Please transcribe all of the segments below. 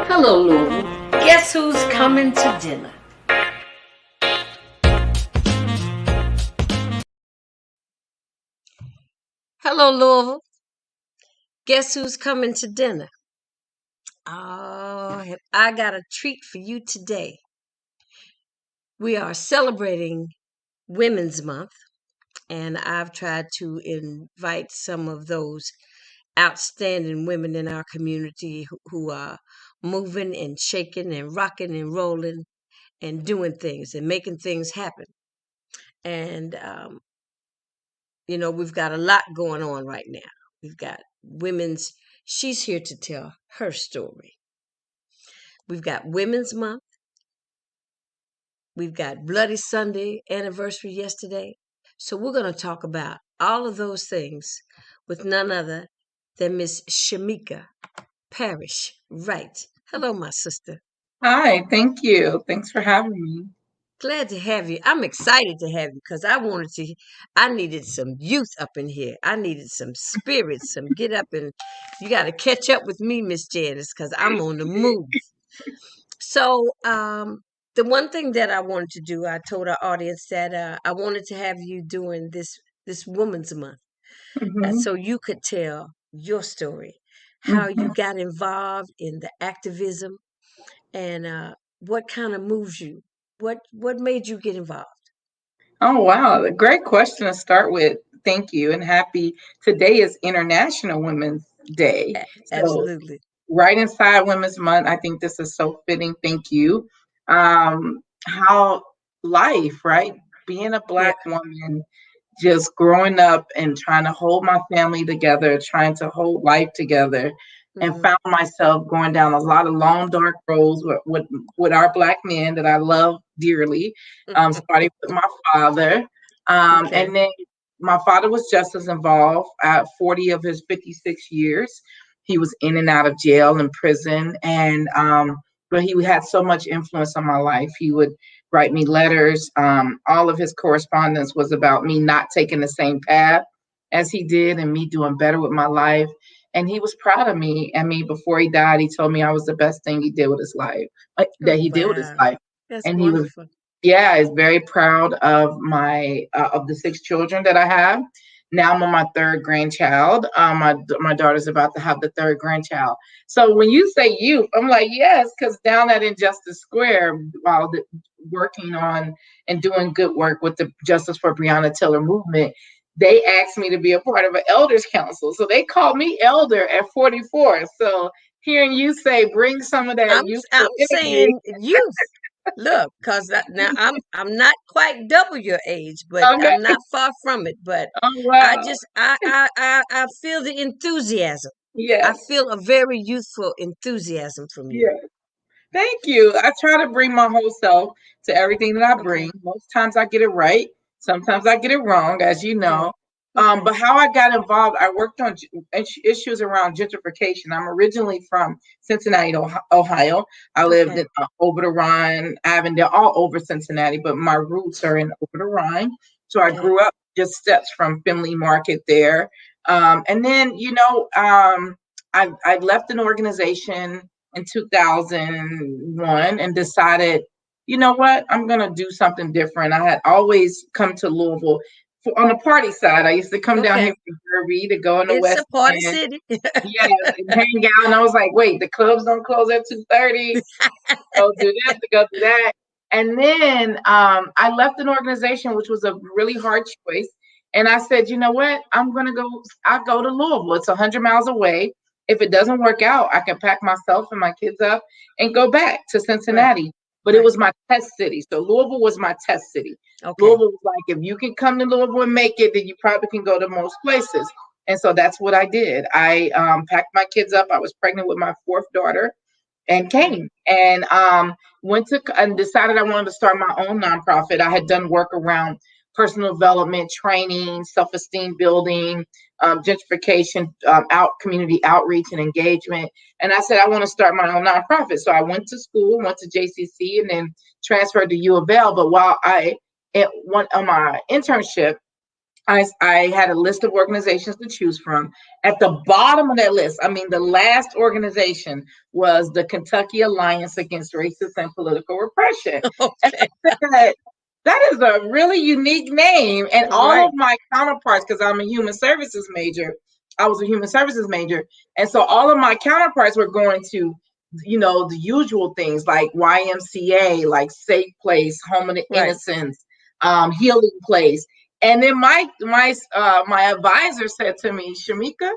Hello, Louisville. Guess who's coming to dinner? Hello, Louisville. Guess who's coming to dinner? Oh, I got a treat for you today. We are celebrating Women's Month, and I've tried to invite some of those outstanding women in our community who are moving and shaking and rocking and rolling and doing things and making things happen. And, we've got a lot going on right now. We've got she's here to tell her story. We've got Women's Month. We've got Bloody Sunday anniversary yesterday. So we're going to talk about all of those things with none other than Miss Shameka Parrish Wright. Hello, my sister. Hi, thank you. Thanks for having me. Glad to have you. I'm excited to have you because I needed some youth up in here. I needed some spirit, some get up, and you got to catch up with me, Miss Janice, because I'm on the move. So, the one thing that I wanted to do, I told our audience that I wanted to have you doing this Woman's Month, hmm so you could tell your story, how you hmm got involved in the activism, and what kind of moves you. What made you get involved? Oh, wow. A great question to start with. Thank you and happy. Today is International Women's Day. So, Absolutely. right inside Women's Month, I think this is so fitting. Thank you. How life, right? Being a Yeah. Black woman, just growing up and trying to hold my family together, trying to hold life together, and Hmm. found myself going down a lot of long, dark roads with our Black men that I love dearly. Starting with my father. Okay. And then my father was just as involved at 40 of his 56 years. He was in and out of jail and prison. But he had so much influence on my life. He would write me letters. All of his correspondence was about me not taking the same path as he did and me doing better with my life. And he was proud of me. I mean, before he died, he told me I was the best thing he did with his life, that Oh, he did with his wow. life. That's And he was, wonderful. yeah, is very proud of of the six children that I have. Now I'm on my third grandchild. My daughter's about to have the third grandchild. So when you say youth, I'm like, yes, because down at Injustice Square, while working on and doing good work with the Justice for Breonna Taylor movement, they asked me to be a part of an elders council. So they called me elder at 44. So hearing you say bring some of that I'm youthful energy. saying youth. Look, cause now I'm not quite double your age, but I'm Okay. not far from it. But Oh I wow. just I feel the enthusiasm. I Yes. feel a very youthful enthusiasm from you. Yes. Thank you. I try to bring my whole self to everything that I Okay. bring. Most times I get it right. Sometimes I get it wrong, as you Okay. know. Okay. But how I got involved, I worked on issues around gentrification. I'm originally from Cincinnati, Ohio. I lived Okay. in over the Rhine, Avondale, all over Cincinnati, but my roots are in over the Rhine. So I Okay. grew up just steps from Findlay Market there. And then, I left an organization in 2001 and decided, you know what, I'm going to do something different. I had always come to Louisville on the party side. I used to come down Okay. here from Derby to go in the It's a West party End. city. Yes, and hang out. And I was like, wait, the clubs don't close at 2:30. Go do this, to go do that. And then I left an organization, which was a really hard choice. And I said, you know what? I'll go to Louisville. It's 100 miles away. If it doesn't work out, I can pack myself and my kids up and go back to Right. Cincinnati. But it Right. was my test city. So Louisville was my test city. Okay. Louisville was like, if you can come to Louisville and make it, then you probably can go to most places. And so that's what I did. I packed my kids up. I was pregnant with my fourth daughter and Okay. came and went to and decided I wanted to start my own nonprofit. I had done work around personal development, training, self-esteem building, gentrification, out community outreach and engagement. And I said I want to start my own nonprofit. So I went to school, went to JCC, and then transferred to U of L. But while I went on my internship, I had a list of organizations to choose from. At the bottom of that list, I mean, the last organization was the Kentucky Alliance Against Racist and Political Repression. And Okay. I said, that is a really unique name. And all Right. of my counterparts, because I'm a human services major, I was a human services major. And so all of my counterparts were going to, the usual things like YMCA, like Safe Place, Home of the Right. Innocents, Healing Place. And then my advisor said to me, Shameka,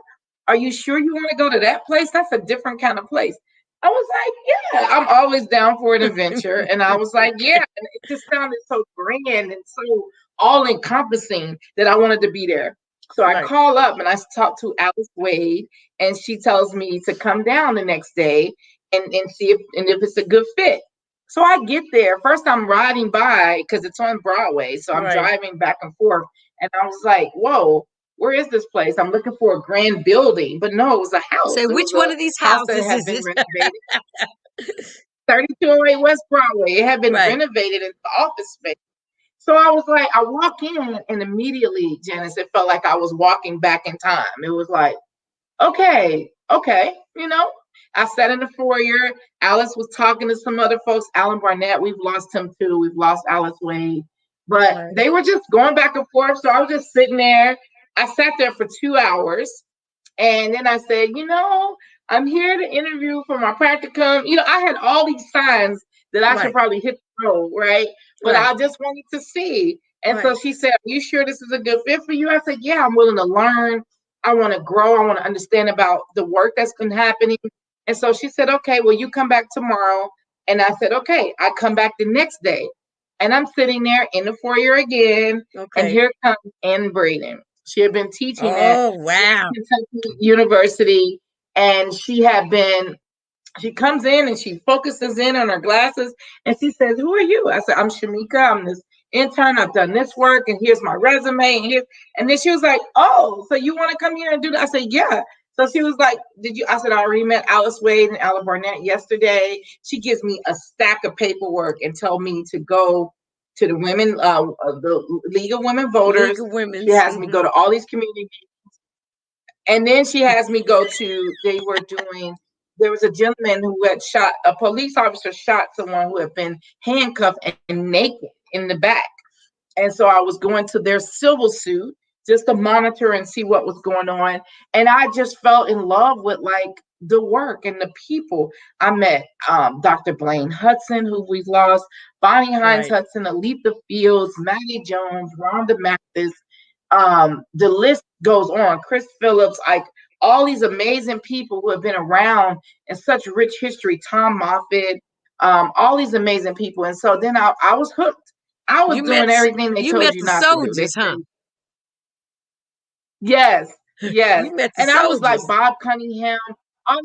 are you sure you want to go to that place? That's a different kind of place. I was like, yeah, I'm always down for an adventure. And I was like, yeah. And it just sounded so grand and so all encompassing that I wanted to be there. So I Right. call up and I talk to Alice Wade, and she tells me to come down the next day and see if it's a good fit. So I get there. First, I'm riding by because it's on Broadway. So I'm Right. driving back and forth. And I was like, whoa, where is this place? I'm looking for a grand building. But no, it was a Say, house. It which was one a of these house that houses had is been it? renovated. 3208 West Broadway. It had been Right. renovated into office space. So I was like, I walk in and immediately, Janice, it felt like I was walking back in time. It was like, okay. I sat in the foyer. Alice was talking to some other folks. Alan Barnett, we've lost him too. We've lost Alice Wade. But Right. they were just going back and forth. So I was just sitting there. I sat there for 2 hours. And then I said, I'm here to interview for my practicum. I had all these signs that I should Right. probably hit the road, right? But Right. I just wanted to see. And so Right. she said, are you sure this is a good fit for you? I said, yeah, I'm willing to learn. I want to grow. I want to understand about the work that's been happening. And so she said, okay, well, you come back tomorrow. And I said, okay. I come back the next day. And I'm sitting there in the foyer again. And Okay. here comes Ann Braden. She had been teaching at Oh, wow. Kentucky University, and she comes in and she focuses in on her glasses, and she says, "Who are you?" I said, "I'm Shameka. I'm this intern. I've done this work, and here's my resume." And then she was like, "Oh, so you want to come here and do that?" I said, "Yeah." So she was like, "Did you?" I said, "I already met Alice Wade and Alan Barnett yesterday." She gives me a stack of paperwork and tell me to go to the League of Women League Voters. of She Women's. has me go to all these community, and then she has me go to, there was a gentleman who had shot, a police officer shot someone who had been handcuffed and naked in the back. And so I was going to their civil suit just to monitor and see what was going on. And I just fell in love with like the work and the people. I met Dr. Blaine Hudson, who we've lost, Bonnie Hines Right. Hudson, Aletha Fields, Maddie Jones, Rhonda Mathis. The list goes on. Chris Phillips, like all these amazing people who have been around in such rich history. Tom Moffitt, all these amazing people. And so then I was hooked. I was You met doing everything they you told met you the not to do. They soldiers, huh? said, yes, yes. You met the And I was like soldiers. Bob Cunningham. All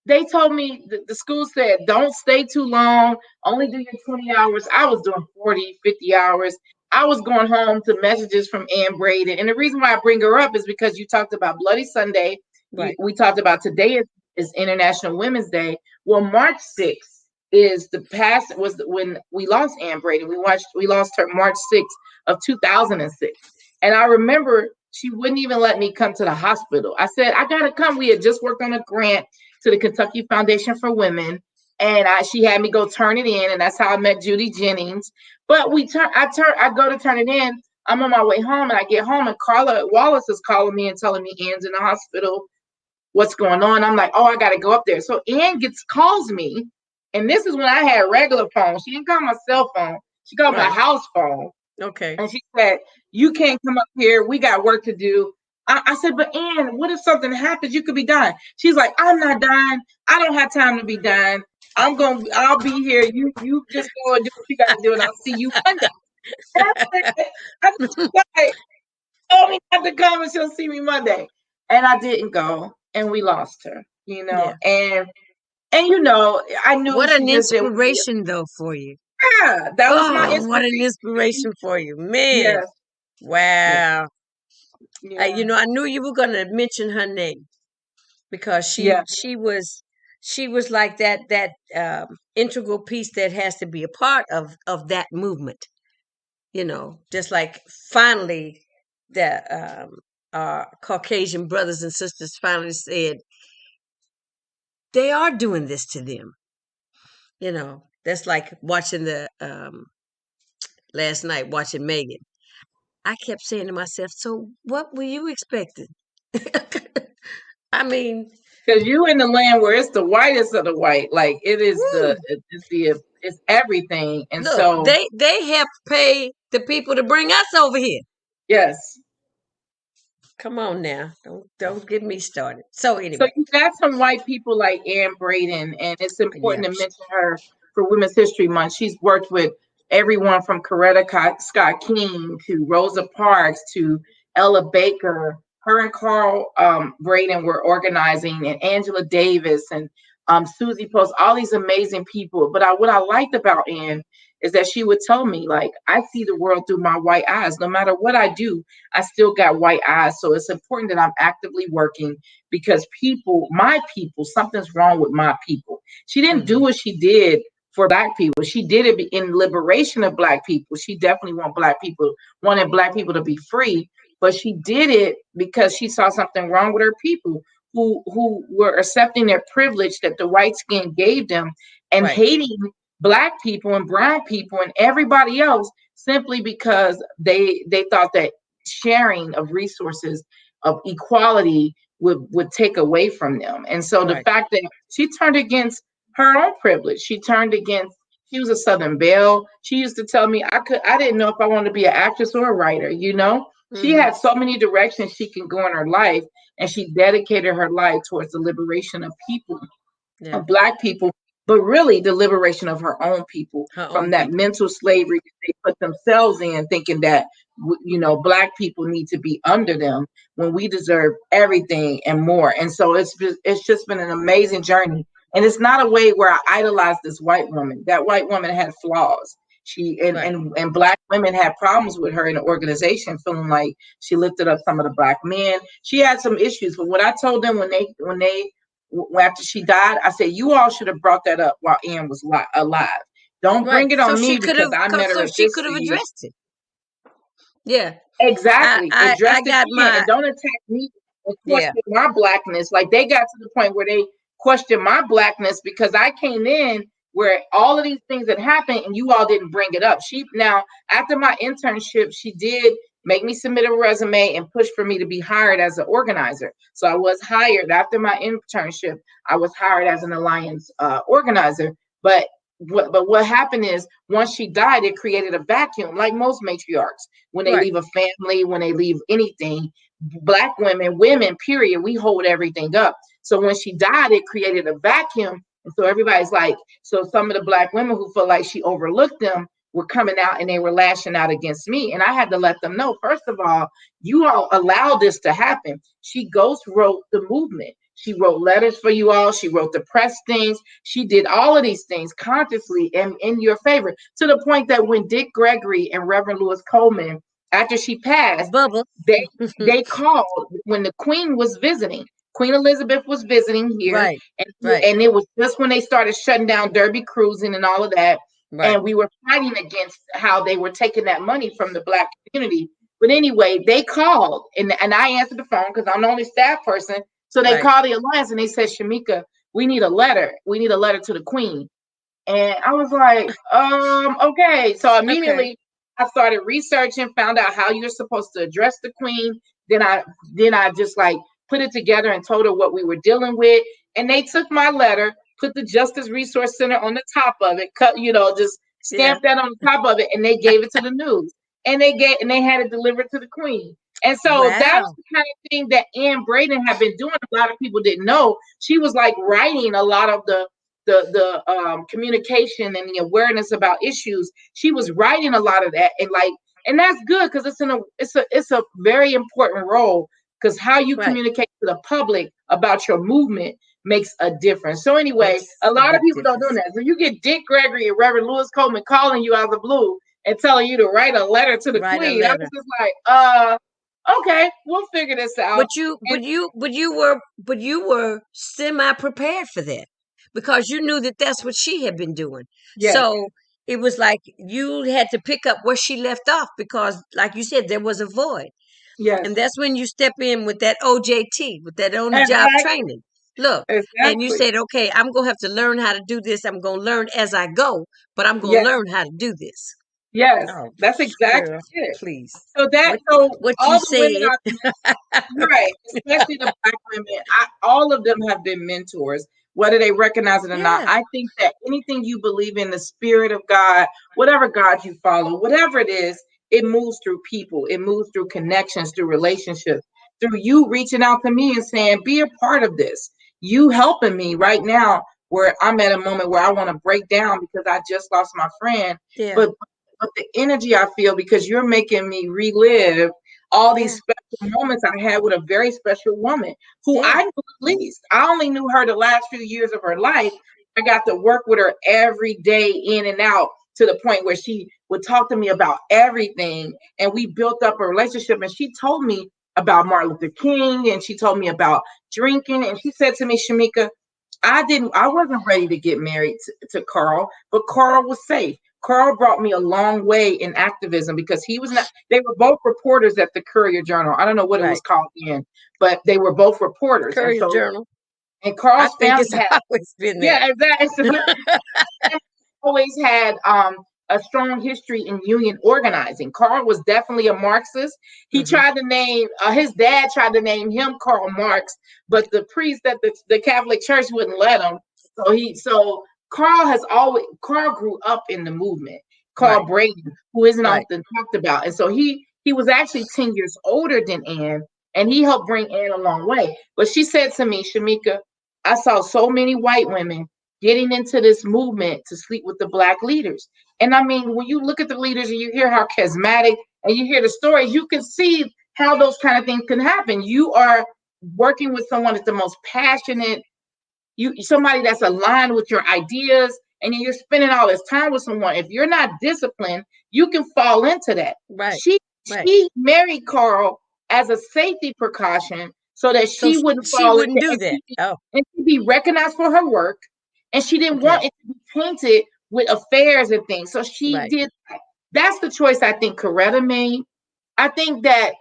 they told me, the school said, don't stay too long, only do your 20 hours. I was doing 40, 50 hours. I was going home to messages from Ann Braden. And the reason why I bring her up is because you talked about Bloody Sunday. Right. We talked about today is International Women's Day. Well, March 6th is when we lost Ann Braden. We lost her March 6th of 2006. And I remember she wouldn't even let me come to the hospital. I said, I gotta come. We had just worked on a grant to the Kentucky Foundation for Women, and she had me go turn it in, and that's how I met Judy Jennings. But I go to turn it in. I'm on my way home, and I get home, and Carla Wallace is calling me and telling me Ann's in the hospital. What's going on? I'm like, oh, I got to go up there. So Ann calls me, and this is when I had a regular phone. She didn't call my cell phone. She called my Right. house phone. Okay. And she said, you can't come up here. We got work to do. I said, but Ann, what if something happens? You could be dying. She's like, I'm not dying. I don't have time to be dying. I'll be here. You just go and do what you got to do, and I'll see you Monday. And I said, like, told me not to come and she'll see me Monday. And I didn't go, and we lost her, Yeah. and I knew What she an just didn't. inspiration, though, for you. Yeah, that was my Oh, what an inspiration. inspiration for you, man. Yes, yes, Wow. yeah, I knew you were gonna mention her name because yeah. she was like that integral piece that has to be a part of that movement. Just like finally that our Caucasian brothers and sisters finally said they are doing this to them. That's like watching the last night watching Megan. I kept saying to myself, so what were you expecting? I mean, Because you in the land where it's the whitest of the white, like it is woo, it's everything. And look, so they have paid the people to bring us over here. yes. Come on now, don't get me started. So So anyway, you got some white people like Ann Braden, and it's yeah, important to mention her for Women's History Month. She's worked with everyone from Scott King to Rosa Parks to Ella Baker. Her and Carl Braden were organizing, and Angela Davis and Susie Post, all these amazing people. But what I liked about Ann is that she would tell me, like, I see the world through my white eyes. No matter what I do, I still got white eyes. So it's important that I'm actively working because my people, something's wrong with my people. She didn't do hmm, what she did for black people. She did it in liberation of black people. She definitely wanted black people to be free, but she did it because she saw something wrong with her people who were accepting their privilege that the white skin gave them and right, hating black people and brown people and everybody else simply because they thought that sharing of resources of equality would take away from them. And so the right, fact that she turned against her own privilege, she was a Southern Belle. She used to tell me I didn't know if I wanted to be an actress or a writer, you know? She hmm, had so many directions she can go in her life, and she dedicated her life towards the liberation of people, yeah, of black people, but really the liberation of her own people her from own that people, mental slavery that they put themselves in, thinking that black people need to be under them when we deserve everything and more. And so it's just been an amazing journey. And it's not a way where I idolize this white woman. That white woman had flaws. She right, and black women had problems with her in the organization, feeling like she lifted up some of the black men. She had some issues, but what I told them after she died, I said, you all should have brought that up while Ann was alive. Don't right. bring it So on she me could because have, I met her so at she this could have stage. addressed it. Yeah, Exactly. I Address it got then my, and don't attack me and yeah, question my blackness. Like they got to the point where they questioned my blackness because I came in where all of these things had happened and you all didn't bring it up. She now after my internship, she did make me submit a resume and push for me to be hired as an organizer. So I was hired after my internship. I was hired as an alliance organizer, but what happened is once she died, it created a vacuum, like most matriarchs when they right, leave a family, when they leave anything. Black women, period, we hold everything up. So when she died, it created a vacuum. And so everybody's like, so some of the black women who feel like she overlooked them were coming out and they were lashing out against me. And I had to let them know, first of all, you all allowed this to happen. She ghost wrote the movement. She wrote letters for you all. She wrote the press things. She did all of these things consciously and in your favor to the point that when Dick Gregory and Reverend Lewis Coleman, after she passed, Bubba, they called when the Queen was visiting. Queen Elizabeth was visiting here, right, right, and it was just when they started shutting down Derby cruising and all of that. right, And we were fighting against how they were taking that money from the black community. But anyway, they called and I answered the phone because I'm the only staff person. So they right. called the alliance and they said, Shameka, we need a letter. We need a letter to the Queen. And I was like, okay. So Okay, immediately I started researching, found out how you're supposed to address the queen. Then I just like put it together and told her what we were dealing with. And they took my letter, put the Justice Resource Center on the top of it, just yeah. stamp that on the top of it, and they gave it to the news. And they had it delivered to the queen. And so that was Wow. the kind of thing that Ann Braden had been doing. A lot of people didn't know. She was like writing a lot of the communication and the awareness about issues. She was writing a lot of that, and that's good because it's a very important role because how you Right. communicate to the public about your movement makes a difference. So anyway, Makes a a lot of big people don't do difference. that. So you get Dick Gregory and Reverend Lewis Coleman calling you out of the blue and telling you to write a letter to the Write a Queen. I was letter. just like, okay, we'll figure this out. And But you were semi prepared for that because you knew that that's what she had been doing. yes, So it was like you had to pick up where she left off because, like you said, there was a void. Yes. And that's when you step in with that OJT, with that on the job Exactly. training. Look, and you Exactly. said, okay, I'm going to have to learn how to do this. I'm going to learn as I go, but I'm going to Yes. learn how to do this. Yes. Oh, That's exactly girl, it. please. So What you all the women said. are right, especially the Black women. All of them have been mentors, whether they recognize it or not. Yeah, I think that anything you believe in, the spirit of God, whatever God you follow, whatever it is, it moves through people. It moves through connections, through relationships, through you reaching out to me and saying, be a part of this. You helping me right now where I'm at a moment where I want to break down because I just lost my friend. yeah, But the energy I feel because you're making me relive all these yeah, special moments I had with a very special woman who yeah, I knew the least. I only knew her the last few years of her life. I got to work with her every day in and out to the point where she would talk to me about everything. And we built up a relationship. And she told me about Martin Luther King and she told me about drinking. And she said to me, Shameka, I wasn't ready to get married to Carl, but Carl was safe. Carl brought me a long way in activism because he was not, they were both reporters at the Courier Journal. I don't know what it was right. called then, but they were both reporters. And Courier so, Journal. and I Carl's think family it's had, always been that. yeah, exactly. So always had a strong history in union organizing. Carl was definitely a Marxist. He Hmm. tried to name his dad tried to name him Karl Marx, but the priest at the Catholic Church wouldn't let him. So Carl grew up in the movement. Right, Carl Brady, who isn't right. often talked about, and so he was actually 10 years older than Ann, and he helped bring Ann a long way. But she said to me, Shameka, I saw so many white women getting into this movement to sleep with the Black leaders. And I mean, when you look at the leaders and you hear how charismatic and you hear the stories, you can see how those kind of things can happen. You are working with someone that's the most passionate, somebody that's aligned with your ideas, and then you're spending all this time with someone. If you're not disciplined, you can fall into that. Right, She right. she married Carl as a safety precaution so that So she wouldn't she fall wouldn't into do that. Oh, and she'd be recognized for her work, and she didn't okay. want it to be painted with affairs and things. So she Right. did that. That's the choice I think Coretta made. I think that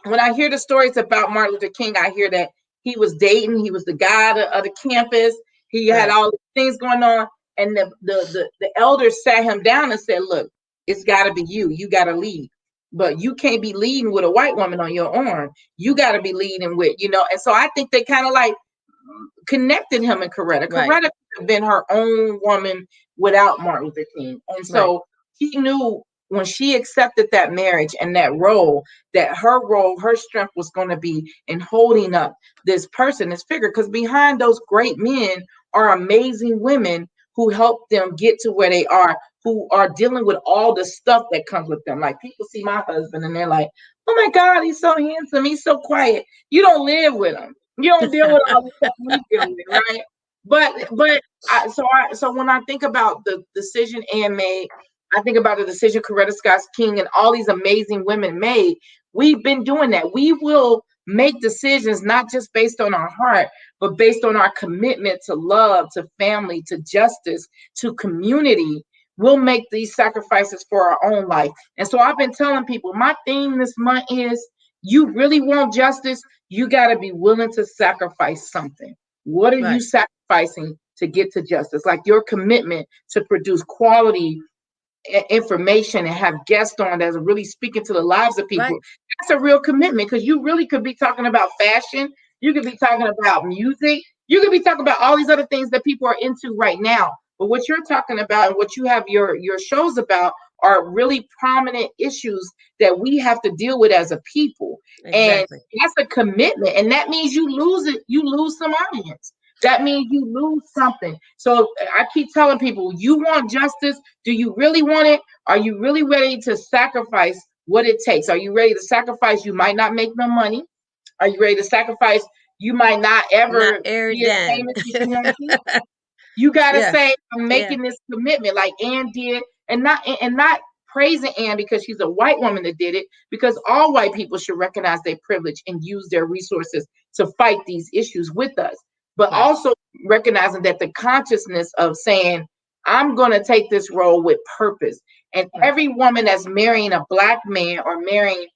when I hear the stories about Martin Luther King, I hear that he was dating, he was the guy of the campus, he had Right. all these things going on, and the elders sat him down and said, "Look, it's got to be you. You got to lead, but you can't be leading with a white woman on your arm. You got to be leading with, you know." And so I think they kind of like connected him and Coretta. Right. Coretta could have been her own woman without Martin Luther King. And Right. so she knew when she accepted that marriage and that role, that her role, her strength was going to be in holding up this person, this figure. Because behind those great men are amazing women who helped them get to where they are, who are dealing with all the stuff that comes with them. Like people see my husband and they're like, oh my God, he's so handsome. He's so quiet. You don't live with him. You don't deal with all the stuff we deal with, right? So when I think about the decision Anne made, I think about the decision Coretta Scott King and all these amazing women made. We've been doing that. We will make decisions not just based on our heart, but based on our commitment to love, to family, to justice, to community. We'll make these sacrifices for our own life. And so I've been telling people my theme this month is you really want justice, you got to be willing to sacrifice something. What are you Right. sacrificing to get to justice? Like your commitment to produce quality information and have guests on that's really speaking to the lives of people. Right. That's a real commitment because you really could be talking about fashion. You could be talking about music. You could be talking about all these other things that people are into right now. But what you're talking about and what you have your shows about are really prominent issues that we have to deal with as a people. And Exactly. that's a commitment. And that means you lose it, you lose some audience. That means you lose something. So I keep telling people, you want justice? Do you really want it? Are you really ready to sacrifice what it takes? Are you ready to sacrifice? You might not make no money. Are you ready to sacrifice? You might not Not ever every be as dime. famous as you want to. You gotta Yeah. say, I'm Yeah. making this commitment, like Ann did, and not praising Ann because she's a white woman that did it, because all white people should recognize their privilege and use their resources to fight these issues with us. But Right. also recognizing that the consciousness of saying, I'm gonna take this role with purpose. And Right. every woman that's marrying a black man or marrying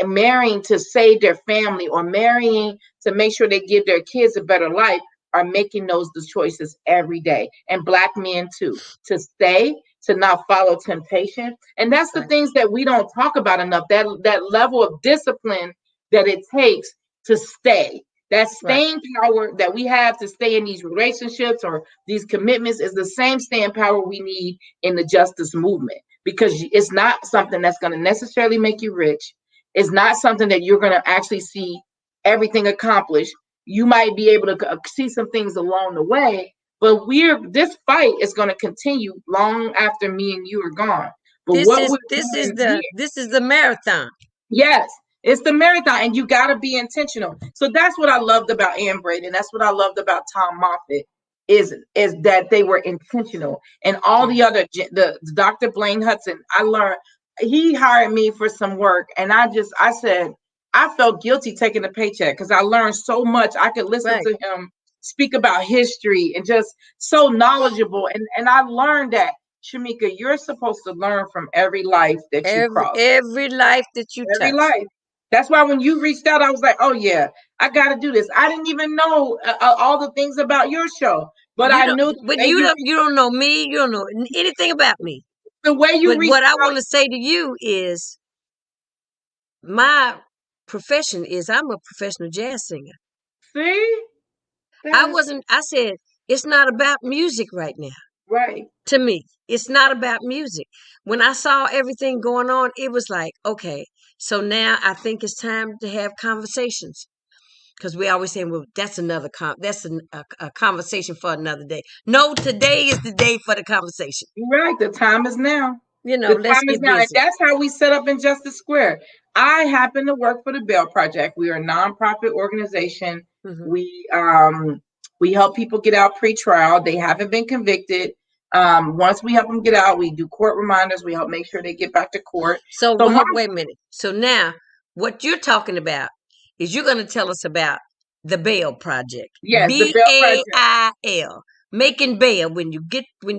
marrying to save their family or marrying to make sure they give their kids a better life are making those the choices every day. And Black men too, to stay, to not follow temptation. And that's the Right. things that we don't talk about enough. That level of discipline that it takes to stay. That Right. staying power that we have to stay in these relationships or these commitments is the same staying power we need in the justice movement, because it's not something that's going to necessarily make you rich. It's not something that you're going to actually see everything accomplished. You might be able to see some things along the way, but this fight is going to continue long after me and you are gone. But This what is we're this is doing the here, this is the marathon. yes, it's the marathon, and you got to be intentional. So that's what I loved about Ann Braden. That's what I loved about Tom Moffitt is that they were intentional. And all the Yes. other the Dr. Blaine Hudson, I learned he hired me for some work, and I said I felt guilty taking the paycheck because I learned so much. I could listen Right. to him speak about history and just so knowledgeable. And I learned that, Shameka, you're supposed to learn from every life that you cross. Every life that you Every touch. life. That's why when you reached out, I was like, oh, yeah, I got to do this. I didn't even know all the things about your show, but You I don't knew the but way you you don't know me, you don't know anything about me. the way you But reached what I out. want to say to you is my profession is I'm a professional jazz singer. See, that is I said it's not about music right now. right. To me, it's not about music. When I saw everything going on, it was like, okay, so now I think it's time to have conversations. Because we always say, well, that's a conversation for another day. No, today is the day for the conversation. You're right. The time is now. The Let's time is get now. And busy. that's how we set up Injustice Square. I happen to work for the Bail Project. We are a nonprofit organization. Hmm. We help people get out pre-trial. They haven't been convicted. Once we help them get out, we do court reminders. We help make sure they get back to court. So So my wait a minute. So now, what you're talking about is you're going to tell us about the Bail Project, yes, the Bail Project. BAIL, making bail. When you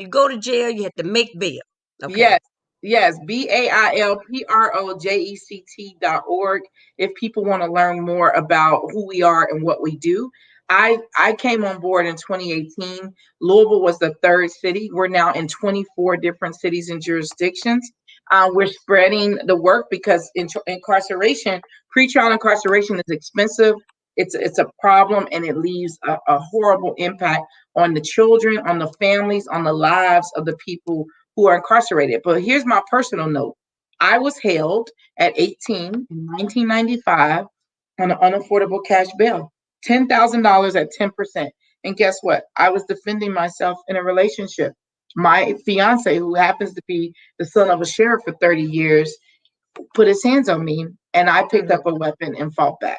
go to jail, you have to make bail. Okay. Yes, yes, BAILPROJECT.org. If people want to learn more about who we are and what we do. I came on board in 2018. Louisville was the third city. We're now in 24 different cities and jurisdictions. We're spreading the work because incarceration, pretrial incarceration is expensive. It's a problem, and it leaves a horrible impact on the children, on the families, on the lives of the people who are incarcerated. But here's my personal note. I was held at 18 in 1995 on an unaffordable cash bail, $10,000 at 10%. And guess what? I was defending myself in a relationship. My fiance, who happens to be the son of a sheriff for 30 years, put his hands on me, and I picked Hmm. up a weapon and fought back.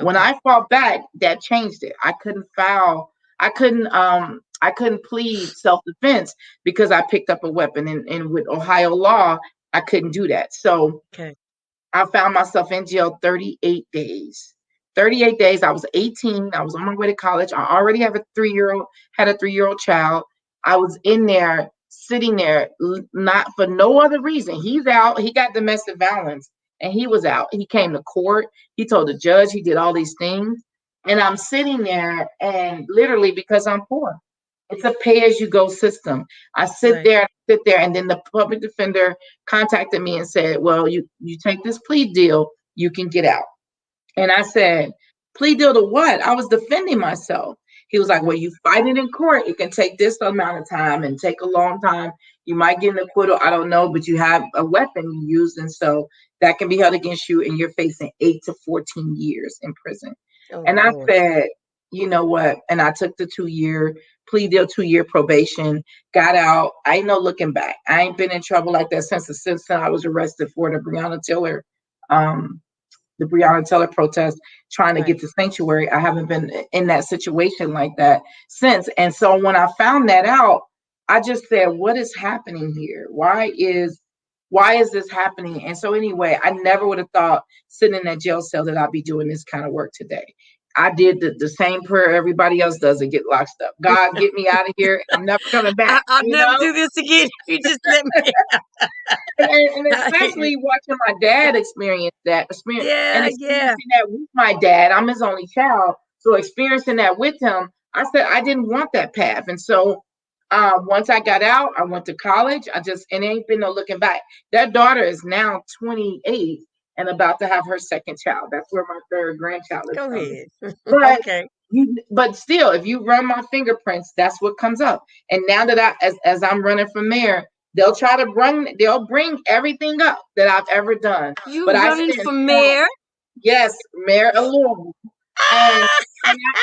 When Okay. I fought back, that changed it. I couldn't file. I couldn't plead self-defense because I picked up a weapon. And with Ohio law, I couldn't do that. So Okay. I found myself in jail 38 days. 38 days. I was 18. I was on my way to college. I already had a 3-year-old child. I was in there, sitting there, not for no other reason. He's out. He got domestic violence and he was out. He came to court. He told the judge he did all these things. And I'm sitting there and literally because I'm poor. It's a pay as you go system. I Right. sit there, and then the public defender contacted me and said, well, you take this plea deal, you can get out. And I said, plea deal to what? I was defending myself. He was like, Hmm. well, you fight it in court. It can take this amount of time and take a long time. You might get an acquittal. I don't know, but you have a weapon you used. And so that can be held against you. And you're facing 8 to 14 years in prison. Oh And I Lord. said, you know what? And I took the 2-year plea deal, 2-year probation, got out. I ain't no looking back. I ain't been in trouble like that since I was arrested for um, the Breonna Taylor protest, trying to Right. get to sanctuary. I haven't been in that situation like that since. And so when I found that out, I just said, what is happening here? Why is this happening? And so anyway, I never would have thought sitting in that jail cell that I'd be doing this kind of work today. I did the same prayer everybody else does and get locked up. God, get me out of here. I'm never coming back, I'll you never know? do this again if you just let me. and especially watching my dad Yeah, yeah. experiencing that with my dad. I'm his only child, so experiencing that with him, I said I didn't want that path. And so once I got out, I went to college. And it ain't been no looking back. That daughter is now 28 and about to have her second child. That's where my third grandchild is Go coming. ahead. But Okay. but still, if you run my fingerprints, that's what comes up. And now that as I'm running for mayor, they'll bring everything up that I've ever done. But You I running stand for strong. mayor? Yes, Mayor of Louisville. And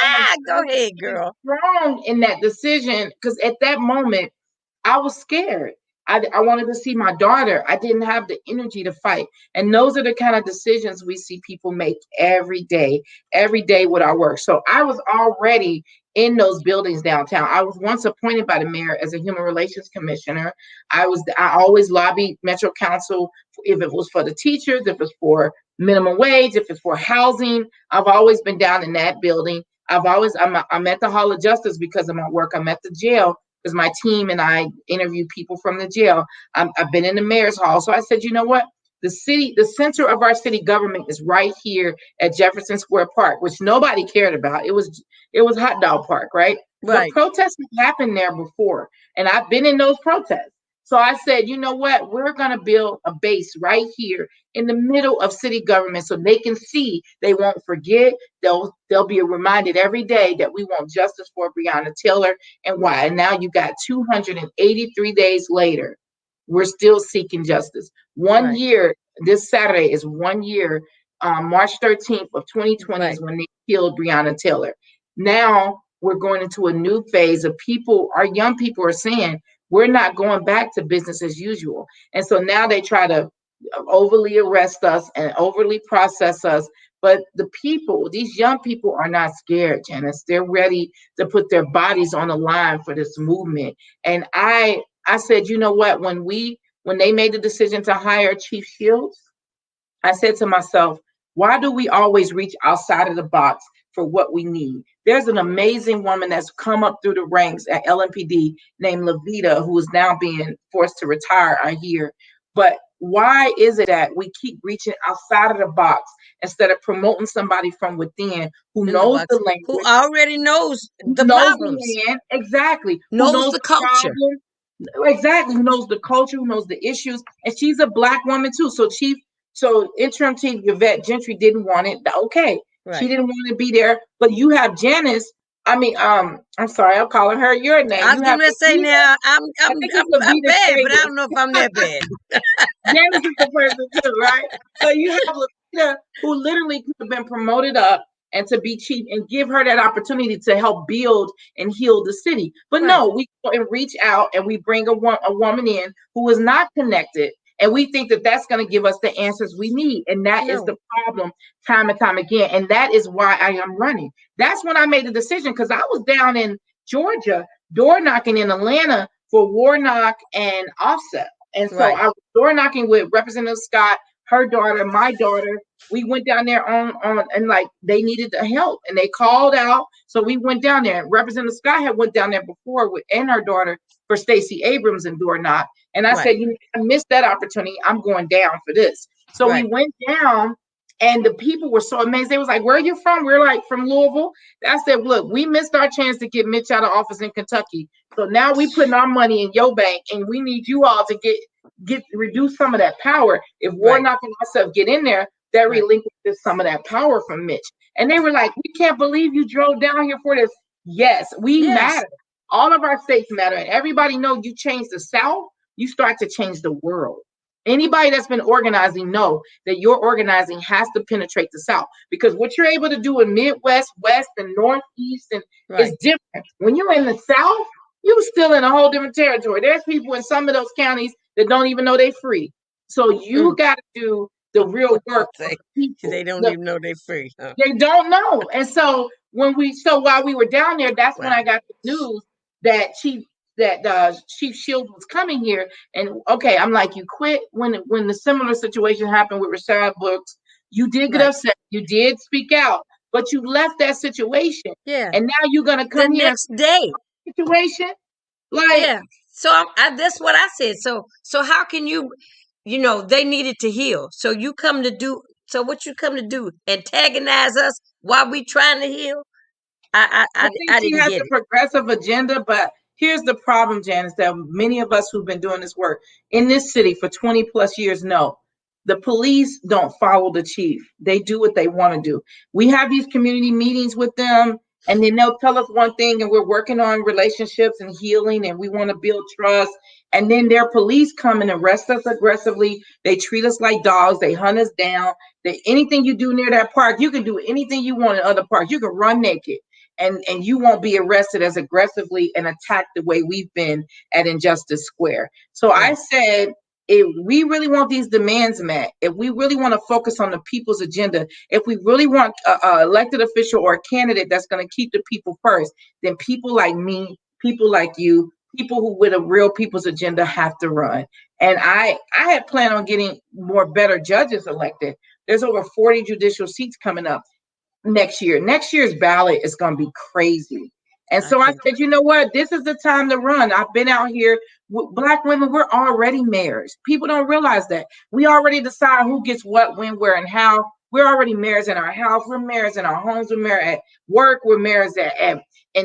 and Go I ahead, stand girl. strong in that decision because at that moment I was scared. I wanted to see my daughter. I didn't have the energy to fight. And those are the kind of decisions we see people make every day with our work. So I was already in those buildings downtown. I was once appointed by the mayor as a human relations commissioner. I always lobbied Metro Council if it was for the teachers, if it's for minimum wage, if it's for housing. I've always been down in that building. I'm at the Hall of Justice because of my work. I'm at the jail because my team and I interview people from the jail. I've been in the mayor's hall. So I said, you know what? The center of our city government is right here at Jefferson Square Park, which nobody cared about. It was Hot Dog Park, right? But Right. protests have happened there before, and I've been in those protests. So I said, you know what? We're going to build a base right here in the middle of city government so they can see, they won't forget. They'll be reminded every day that we want justice for Breonna Taylor and why. And now you got 283 days later, we're still seeking justice. One Right. year, this Saturday is 1 year. March 13th of 2020 Right. is when they killed Breonna Taylor. Now we're going into a new phase of our young people are saying, we're not going back to business as usual. And so now they try to overly arrest us and overly process us. But these young people are not scared, Janice. They're ready to put their bodies on the line for this movement. And I said, you know what? When they made the decision to hire Chief Shields, I said to myself, why do we always reach outside of the box for what we need? There's an amazing woman that's come up through the ranks at LMPD named Levita, who is now being forced to retire, I hear. But why is it that we keep reaching outside of the box instead of promoting somebody from within who In the knows box. the Who language, already knows who the knows problems, the land, exactly, who knows knows the the culture. problem, exactly, who knows the culture, who knows the issues, and she's a black woman too. So interim chief Yvette Gentry didn't want it. Okay, she Right. didn't want to be there. But you have Janice. I mean, I'm sorry, I'm calling her your name. I was You have getting ready to say Levita. now I think I'm it's Levita bad, but I Davis. don't know if I'm that bad. Janice is the person too, right? So you have Levita, who literally could have been promoted up and to be chief and give her that opportunity to help build and heal the city. But Right. no, we go and reach out and we bring a woman in who is not connected. And we think that that's going to give us the answers we need. And that is No. the problem time and time again. And that is why I am running. That's when I made the decision because I was down in Georgia, door knocking in Atlanta for Warnock and Offset. And so Right. I was door knocking with Representative Scott, her daughter, my daughter. We went down there on and like they needed the help and they called out. So we went down there. Representative Scott had went down there before and her daughter for Stacey Abrams and door knock. And I Right. said, I missed that opportunity. I'm going down for this. So we Right. went down and the people were so amazed. They was like, where are you from? We're like, from Louisville. I said, look, we missed our chance to get Mitch out of office in Kentucky. So now we putting our money in your bank and we need you all to get reduce some of that power. If Right. Warnock and myself get in there, that Right. relinquishes some of that power from Mitch. And they were like, we can't believe you drove down here for this. Yes, we Yes. matter. All of our states matter. And everybody know you change the South, you start to change the world. Anybody that's been organizing know that your organizing has to penetrate the South because what you're able to do in Midwest, West, and Northeast is Right. different. When you're in the South, you're still in a whole different territory. There's people in some of those counties that don't even know they're free. So you got to do the real What you work of say? the people. They don't even know they're free. Huh? They don't know. And so while we were down there, that's when Wow. I got the news that Chief Shields was coming here. And okay, I'm like, you quit when the similar situation happened with Rashad Brooks. You did get Right. upset. You did speak out, but you left that situation. Yeah. And now you're gonna The come here and next day. situation like Yeah. So that's what I said. So how can you? they needed to heal. So what you come to do? Antagonize us while we trying to heal? I think I she didn't has get a it. progressive agenda, but here's the problem, Janice, that many of us who've been doing this work in this city for 20 plus years know. The police don't follow the chief. They do what they want to do. We have these community meetings with them, and then they'll tell us one thing, and we're working on relationships and healing, and we want to build trust. And then their police come and arrest us aggressively. They treat us like dogs. They hunt us down. Anything you do near that park, you can do anything you want in other parks. You can run naked and you won't be arrested as aggressively and attacked the way we've been at Injustice Square. So I Right. said, if we really want these demands met, if we really want to focus on the people's agenda, if we really want an elected official or a candidate that's going to keep the people first, then people like me, people like you, people who with a real people's agenda have to run. And I had planned on getting more better judges elected. There's over 40 judicial seats coming up next year. Next year's ballot is going to be crazy. And I so I can. said, you know what? This is the time to run. I've been out here with Black women. We're already mayors. People don't realize that. We already decide who gets what, when, where, and how. We're already mayors in our house. We're mayors in our homes. We're mayors at work. We're mayors at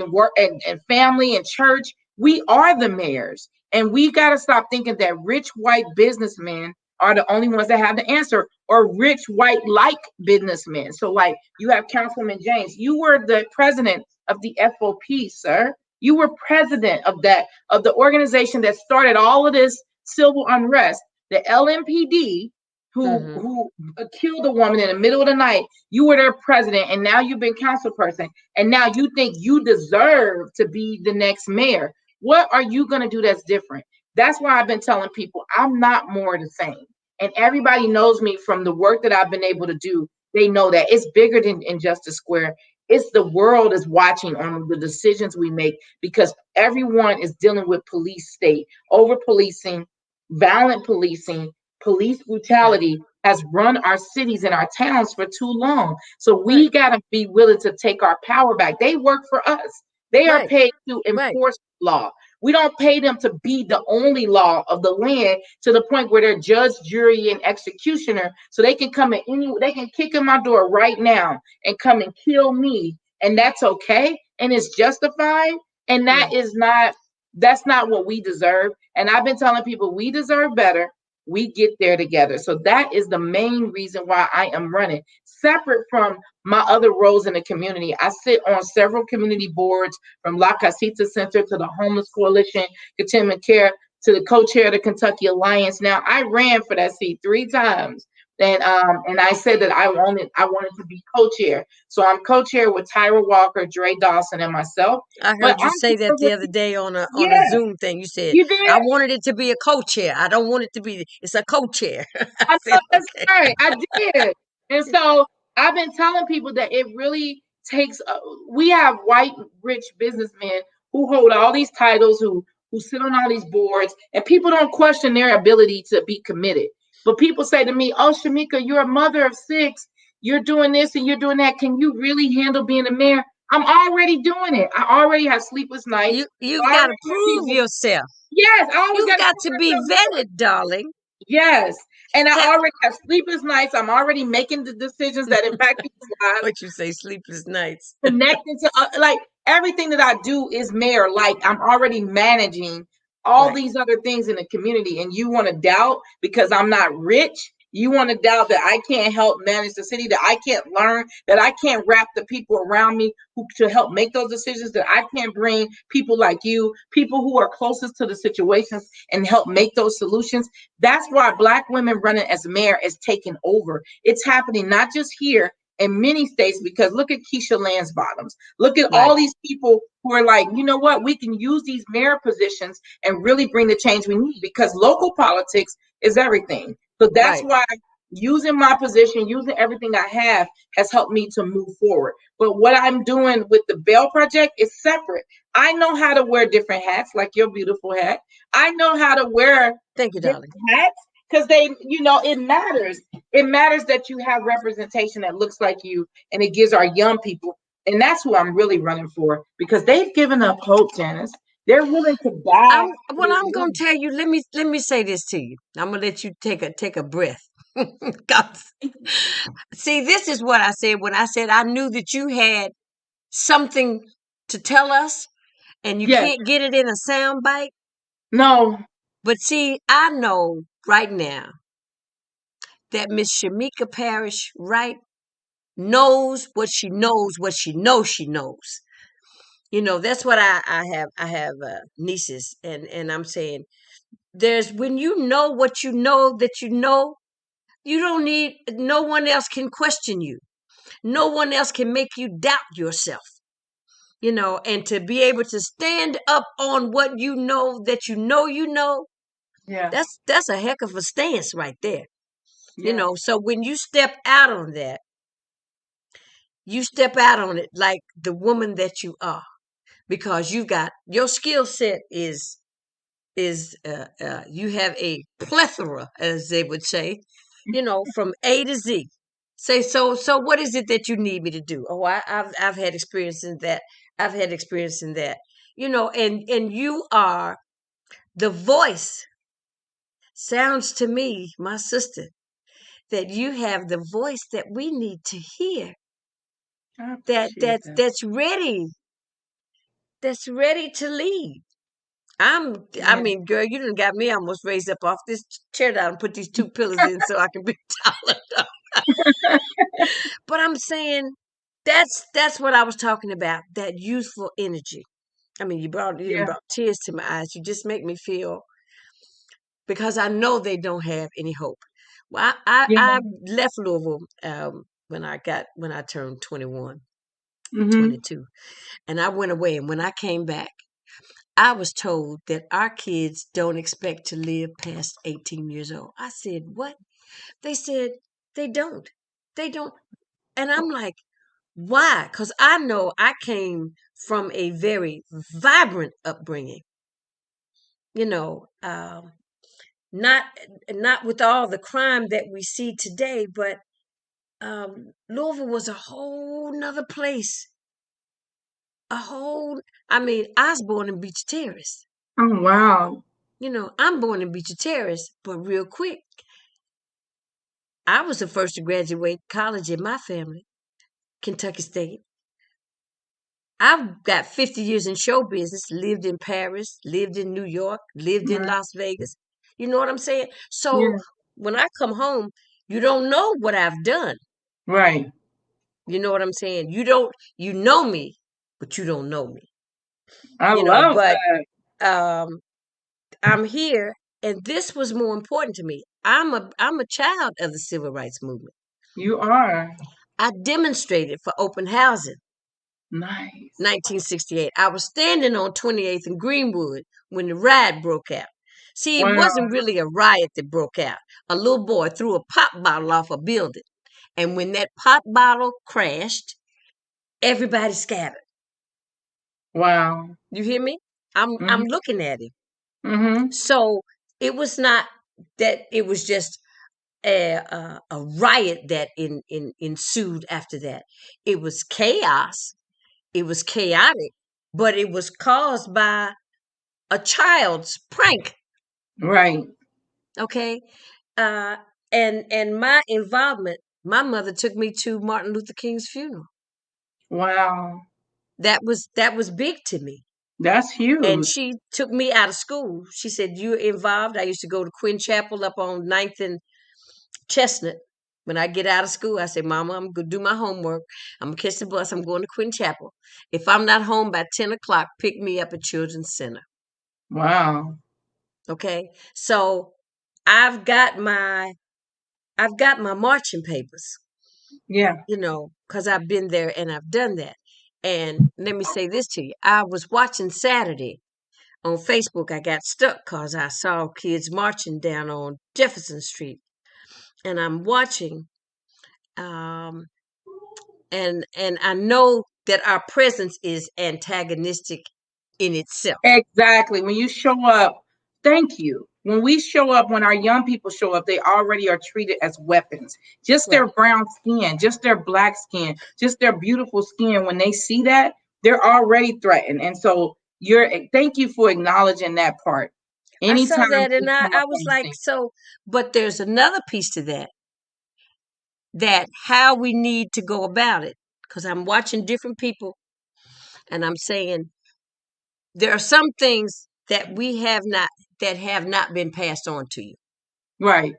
work and family and church. We are the mayors. And we got to stop thinking that rich white businessmen are the only ones that have the answer, or rich white like businessmen. So like you have Councilman James, you were the president of the FOP, sir. You were president of the organization that started all of this civil unrest, the LMPD, Mm-hmm. who killed a woman in the middle of the night. You were their president, and now you've been council person, and now you think you deserve to be the next mayor. What are you going to do that's different? That's why I've been telling people I'm not more the same. And everybody knows me from the work that I've been able to do. They know that it's bigger than Injustice Square. It's the world is watching on the decisions we make because everyone is dealing with police state, over policing, violent policing, police Right. brutality has run our cities and our towns for too long. So Right. we got to be willing to take our power back. They work for us. They are Right. paid to Right. enforce law. We don't pay them to be the only law of the land to the point where they're judge, jury, and executioner. So they can come they can kick in my door right now and come and kill me. And that's okay. And it's justified. And Yeah. that's not what we deserve. And I've been telling people we deserve better. We get there together. So that is the main reason why I am running, separate from my other roles in the community. I sit on several community boards, from La Casita Center to the Homeless Coalition, Continuing Care, to the co-chair of the Kentucky Alliance. Now, I ran for that seat 3 times. And I said that I wanted to be co-chair. So I'm co-chair with Tyra Walker, Dre Dawson, and myself. I But heard you I'm say that the other really, day on a yeah, Zoom thing. You said you did. I wanted it to be a co-chair. I don't want it to be. It's a co-chair. I I said know that's okay. right. I did. And so I've been telling people that it really takes, we have white, rich businessmen who hold all these titles, who sit on all these boards, and people don't question their ability to be committed. But people say to me, oh, Shameka, you're a mother of 6. You're doing this and you're doing that. Can you really handle being a mayor? I'm already doing it. I already have sleepless nights. You've I got already to have prove people. yourself. Yes, I always You've got to got put to be myself first. vetted, darling. Yes. And I Ha- already have sleepless nights. I'm already making the decisions that impact people's lives, what you say, sleepless nights. connecting to like everything that I do is mayor. Like I'm already managing all Right. these other things in the community. And you want to doubt because I'm not rich. You want to doubt that I can't help manage the city, that I can't learn, that I can't wrap the people around me who to help make those decisions, that I can't bring people like you, people who are closest to the situations and help make those solutions. That's why Black women running as mayor is taking over. It's happening not just here in many states, because look at Keisha Lance Bottoms. Look at Right. all these people who are like, you know what, we can use these mayor positions and really bring the change we need, because local politics is everything. So that's Right. why using my position, using everything I have has helped me to move forward. But what I'm doing with the Bell Project is separate. I know how to wear different hats, like your beautiful hat. I know how to wear Thank you, different darling. hats because it matters. It matters that you have representation that looks like you, and it gives our young people. And that's who I'm really running for, because they've given up hope, Janice. They're willing to die I'm for well. this I'm gonna woman. tell you. Let me say this to you. I'm gonna let you take a breath. 'Cause, see, this is what I said when I said I knew that you had something to tell us, and you Yes. can't get it in a sound bite. No. But see, I know right now that Miss Shameka Parrish Wright knows what she knows, what she knows she knows. That's what I have nieces, and I'm saying there's when you know what you know that you don't need no one else can question you. No one else can make you doubt yourself. And to be able to stand up on what you know that you know, Yeah. that's a heck of a stance right there. Yes. So when you step out on that, you step out on it like the woman that you are, because you got your skill set is you have a plethora, as they would say, from A to Z. Say so. What is it that you need me to do? Oh, I've had experience in that. I've had experience in that. And you are the voice. Sounds to me, my sister, that you have the voice that we need to hear. I That appreciate that's that. that's ready. That's ready to lead. I Yeah. mean, girl, you done got me almost raised up off this chair down and put these two pillars in so I can be taller. But I'm saying that's what I was talking about. That youthful energy. I mean, you done Yeah. brought tears to my eyes. You just make me feel, because I know they don't have any hope. Well, I Yeah. left Louisville when I turned 21, Mm-hmm. 22, and I went away. And when I came back, I was told that our kids don't expect to live past 18 years old. I said, what? They said, they don't. They don't. And I'm like, why? Because I know I came from a very vibrant upbringing, you know, not not with all the crime that we see today, but Louisville was a whole nother place. A whole, I mean, I was born in Beach Terrace. Oh wow. I'm born in Beecher Terrace, but real quick, I was the first to graduate college in my family, Kentucky State. I've got 50 years in show business, lived in Paris, lived in New York, lived in Right. Las Vegas. You know what I'm saying? So Yeah. when I come home, you don't know what I've done. Right. You know what I'm saying? You know me, but you don't know me. I love But that. um, I'm here, and this was more important to me. I'm a child of the civil rights movement. You are. I demonstrated for open housing, Nice. 1968. I was standing on 28th and Greenwood when the riot broke out. See, it Wow. wasn't really a riot that broke out. A little boy threw a pop bottle off a building. And when that pop bottle crashed, everybody scattered. Wow. You hear me? I'm Mm-hmm. looking at it. Mm-hmm. So it was not that it was just a riot that ensued after that. It was chaos. It was chaotic, but it was caused by a child's prank. Right. Okay, uh, and my involvement. My mother took me to Martin Luther King's funeral. Wow. That was big to me. That's And huge. she took me out of school. She said, "You're involved." I used to go to Quinn Chapel up on Ninth and Chestnut. When I get out of school, I say, Mama, I'm going to do my homework. I'm going to catch the bus. I'm going to Quinn Chapel. If I'm not home by 10 o'clock, pick me up at Children's Center. Wow. Okay. So I've got my I've got my marching papers, Yeah. because I've been there and I've done that. And let me say this to you. I was watching Saturday on Facebook. I got stuck because I saw kids marching down on Jefferson Street. And I'm watching. Um, and I know that our presence is antagonistic in itself. Exactly. When you show up, thank you. When we show up, when our young people show up, they already are treated as weapons. Just their Right. brown skin, just their black skin, just their beautiful skin. When they see that, they're already threatened. And so Thank you for acknowledging that part. I saw Anytime that and we come I up was on the like, scene. so, but there's another piece to that, that how we need to go about it. Because I'm watching different people and I'm saying there are some things that have not been passed on to you, Right.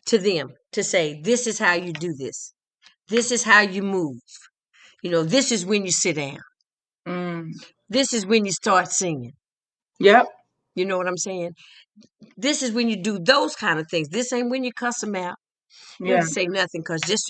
to them, to say, this is how you do this. This is how you move. This is when you sit down. Mm. This is when you start singing. Yep. You know what I'm saying? This is when you do those kind of things. This ain't when you cuss them out. You don't Yeah. have to say nothing because just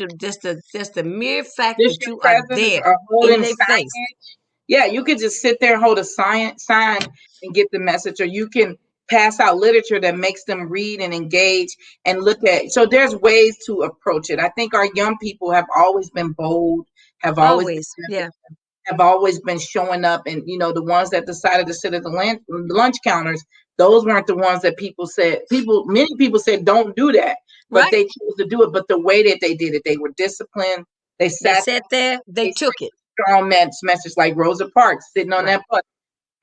the mere fact Just that your you are presence there or in holding their face. signage. Yeah, you could just sit there and hold a sign and get the message, or you can pass out literature that makes them read and engage and look at. So there's ways to approach it. I think our young people have always been bold, have always Always. Yeah. have always been showing up, and the ones that decided to sit at the lunch counters, those weren't the ones that many people said don't do that, but Right. they chose to do it. But the way that they did it, they were disciplined. They They sat sat there, they they took it. strong message like Rosa Parks sitting on Right. that bus.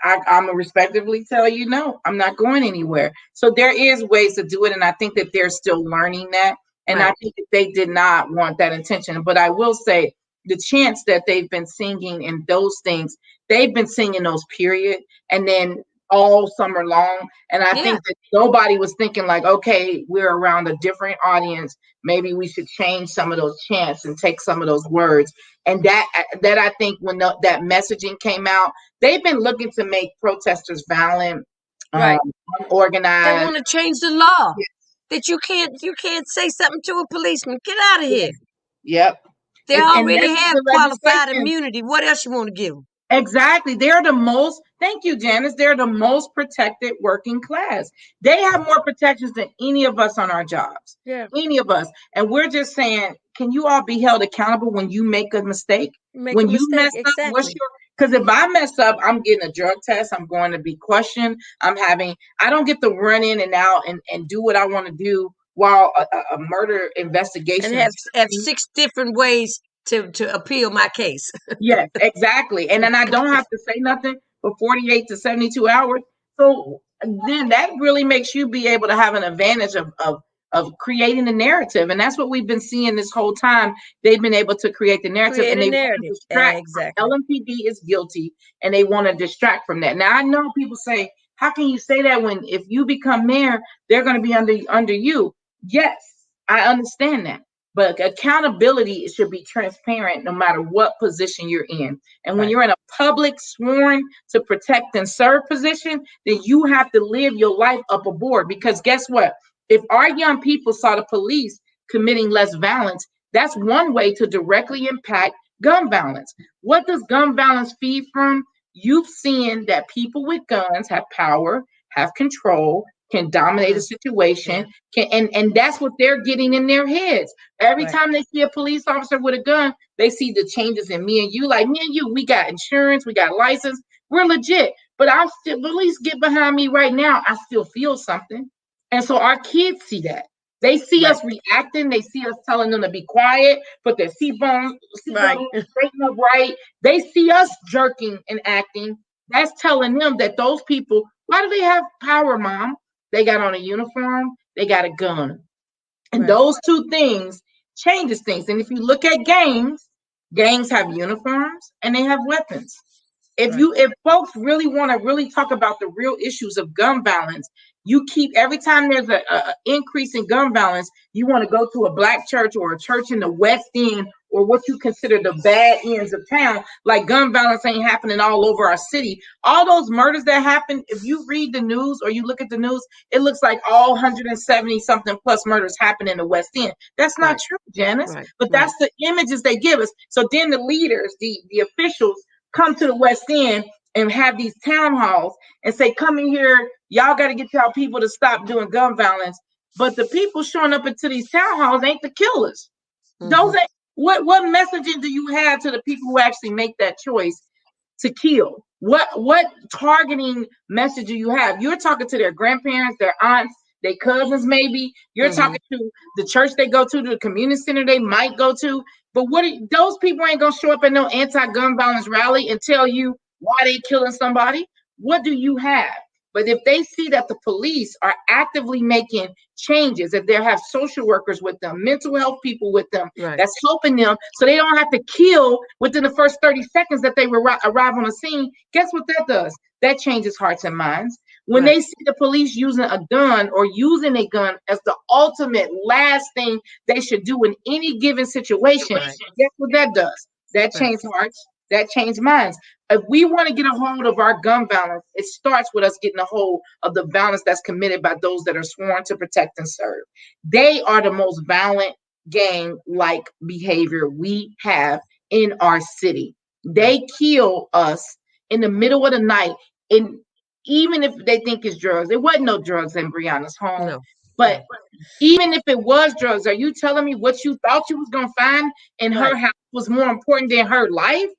I'm gonna respectively tell you, no, I'm not going anywhere. So there is ways to do it, and I think that they're still learning that. And I Right. think that they did not want that intention. But I will say, the chants that they've been singing and those things, they've been singing those period, and then all summer long. And I Yeah. think that nobody was thinking like, okay, we're around a different audience. Maybe we should change some of those chants and take some of those words. And that I think when that messaging came out, they've been looking to make protesters violent, um, Right. They unorganized. want to change the law that you can't say something to a policeman. Get out of here. Yep. They And already this is have the qualified legislation. immunity. What else you want to give them? Exactly. They're the most, thank you, Janice. They're the most protected working class. They have more protections than any of us on our jobs. Yeah. Any of us. And we're just saying, can you all be held accountable when you make a mistake? Make a When you mistake. mess up, Exactly. because if I mess up, I'm getting a drug test. I'm going to be questioned. I don't get to run in and out and do what I want to do while a murder And investigation have is have happening. 6 different ways to appeal my case. Yes, exactly. And then I don't have to say nothing for 48 to 72 hours. So then that really makes you be able to have an advantage of creating a narrative. And that's what we've been seeing this whole time. They've been able to create the narrative, Create and a they want to narrative. distract. Exactly. LMPD is guilty, and they want to distract from that. Now I know people say, how can you say that when if you become mayor, they're going to be under you? Yes, I understand that. But accountability should be transparent no matter what position you're in. And when Right. you're in a public sworn to protect and serve position, then you have to live your life up aboard. Because guess what? If our young people saw the police committing less violence, that's one way to directly impact gun violence. What does gun violence feed from? You've seen that people with guns have power, have control, can dominate a Mm, yeah. situation, and that's what they're getting in their heads. Every Right. time they see a police officer with a gun, they see the changes in me and you. Like me and you, we got insurance, we got license, we're legit. But I'm still, police get behind me right now, I still feel something. And so our kids see that. They see Right. us reacting. They see us telling them to be quiet, put their seatbelt Right. on, straighten up right. They see us jerking and acting. That's telling them that those people, why do they have power, mom? They got on a uniform, they got a gun. And Right. those two things changes things. And if you look at gangs have uniforms and they have weapons. Right. If folks really want to really talk about the real issues of gun violence, you keep every time there's a increase in gun violence, you want to go to a black church or a church in the West End or what you consider the bad ends of town. Like gun violence ain't happening all over our city. All those murders that happen, if you read the news or you look at the news, it looks like all 170 something plus murders happen in the West End. That's not Right. true, Janice. Right. But Right. that's the images they give us. So then the leaders, the officials, come to the West End and have these town halls and say, come in here, y'all got to get y'all people to stop doing gun violence. But the people showing up into these town halls ain't the killers. Those Hmm. ain't what messaging do you have to the people who actually make that choice to kill? What targeting message do you have? You're talking to their grandparents, their aunts, their cousins, maybe. You're Hmm. talking to the church they go to, the community center they might go to. But those people ain't gonna show up at no anti-gun violence rally and tell you why they killing somebody. what do you have? But if they see that the police are actively making changes, that they have social workers with them, mental health people with them, Right. that's helping them so they don't have to kill within the first 30 seconds that they arrive on the scene, guess what that does? That changes hearts and minds. When Right. they see the police using a gun or using a gun as the ultimate last thing they should do in any given situation, Right. guess what that does? That Right. changes hearts, that changes minds. If we want to get a hold of our gun violence, it starts with us getting a hold of the violence that's committed by those that are sworn to protect and serve. They are the most violent gang like behavior we have in our city. They kill us in the middle of the night. And even if they think it's drugs, there wasn't no drugs in Brianna's home. No. But No. even if it was drugs, are you telling me what you thought you was gonna find in her Right. house was more important than her life?